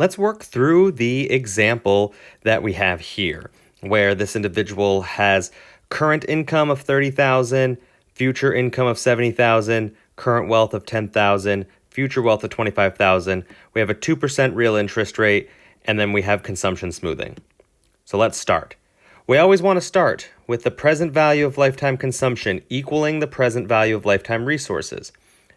Let's work through the example that we have here, where this individual has current income of $30,000, future income of $70,000, current wealth of $10,000, future wealth of $25,000. We have a 2% real interest rate, and then we have consumption smoothing. So let's start. We always want to start with the present value of lifetime consumption equaling the present value of lifetime resources.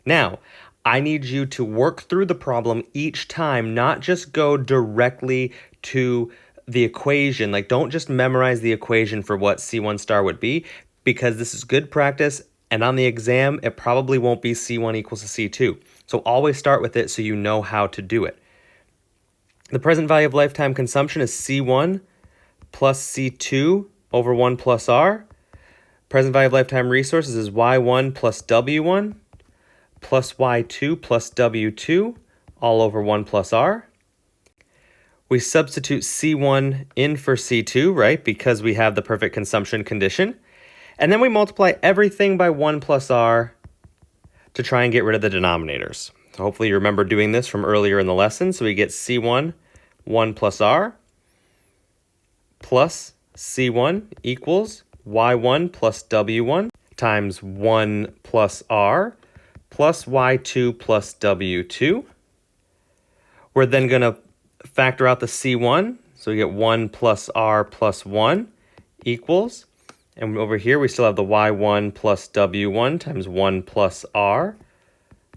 Now, I need you to work through the problem each time, not just go directly to the equation. Like, don't just memorize the equation for what C1 star would be, because this is good practice, and on the exam, it probably won't be C1 equals to C2. So always start with it so you know how to do it. The present value of lifetime consumption is C1 plus C2 over 1 plus R. Present value of lifetime resources is Y1 plus W1 plus Y2 plus W2 all over 1 plus R. We substitute C1 in for C2, right, because we have the perfect consumption condition. And then we multiply everything by 1 plus R to try and get rid of the denominators. So hopefully you remember doing this from earlier in the lesson. So we get C1, 1 plus R, plus C1 equals Y1 plus W1 times 1 plus R plus Y2 plus W2. We're then going to factor out the C1. So we get 1 plus R plus 1 equals, and over here we still have the Y1 plus W1 times 1 plus R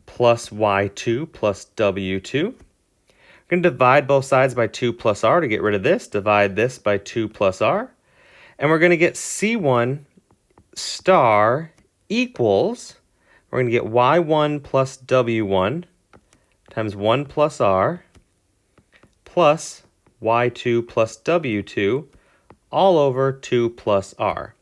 plus Y2 plus W2. We're going to divide both sides by 2 plus R to get rid of this. Divide this by 2 plus R. And we're going to get C1 star equals, we're going to get Y1 plus W1 times 1 plus R plus Y2 plus W2 all over 2 plus R.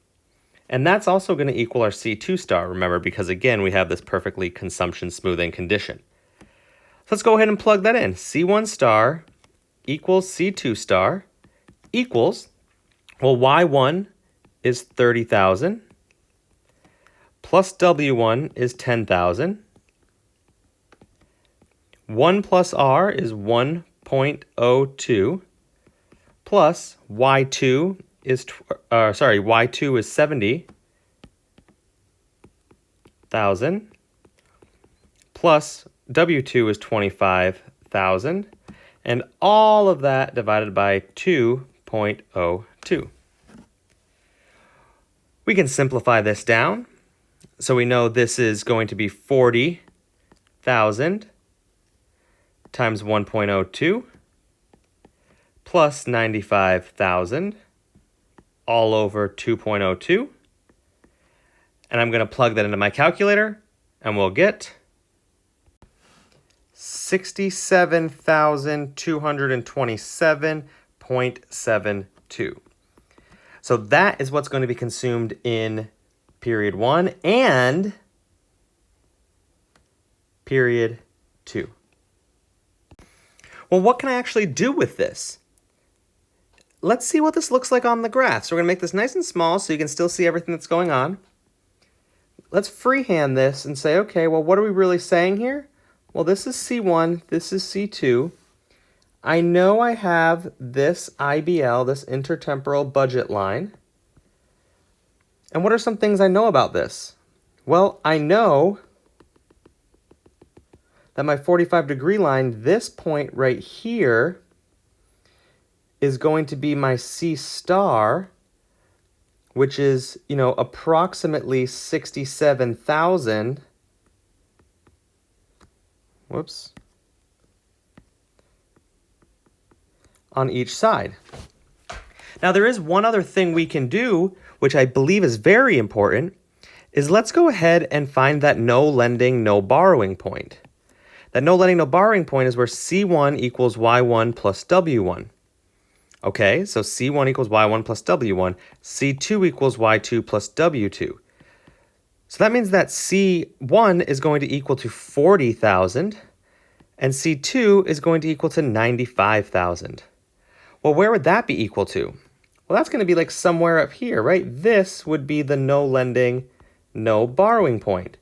And that's also going to equal our C2 star, remember, because again, we have this perfectly consumption smoothing condition. So let's go ahead and plug that in. C1 star equals C2 star equals, well, Y1 is 30,000 plus W1 is 10,000. 1 plus R is 1.02 plus Y2 is Y2 is 70,000 plus W2 is 25,000, and all of that divided by 2.02. We can simplify this down. So we know this is going to be 40,000 times 1.02 plus 95,000 all over 2.02. And I'm going to plug that into my calculator, and we'll get 67,227.72. So that is what's going to be consumed in period 1 and period 2. Well, what can I actually do with this? Let's see what this looks like on the graph. So we're going to make this nice and small so you can still see everything that's going on. Let's freehand this and say, okay, well, what are we really saying here? Well, this is C1, this is C2. I know I have this IBL, this intertemporal budget line. And what are some things I know about this? Well, I know that my 45-degree line, this point right here, is going to be my C star, which is, approximately 67,000. Whoops. On each side. Now, there is one other thing we can do, which I believe is very important, is let's go ahead and find that no lending, no borrowing point. That no lending, no borrowing point is where C1 equals Y1 plus W1. Okay, so C1 equals Y1 plus W1. C2 equals Y2 plus W2. So that means that C1 is going to equal to 40,000, and C2 is going to equal to 95,000. Well, where would that be equal to? Well, that's going to be like somewhere up here, right? This would be the no lending, no borrowing point.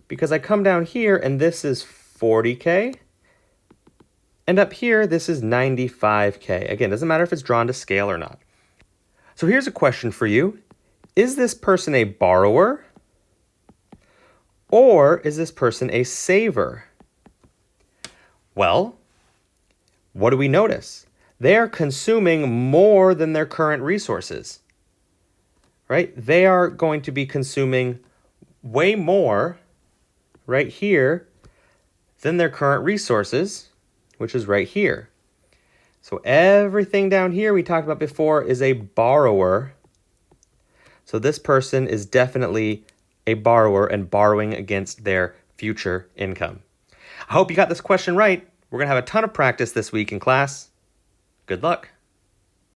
Because I come down here and this is 40K And up here, this is 95K. Again, doesn't matter if it's drawn to scale or not. So here's a question for you. Is this person a borrower or is this person a saver? Well, what do we notice? They are consuming more than their current resources, right? They are going to be consuming way more right here than their current resources, which is right here. So everything down here we talked about before is a borrower. So this person is definitely a borrower and borrowing against their future income. I hope you got this question right. We're going to have a ton of practice this week in class. Good luck.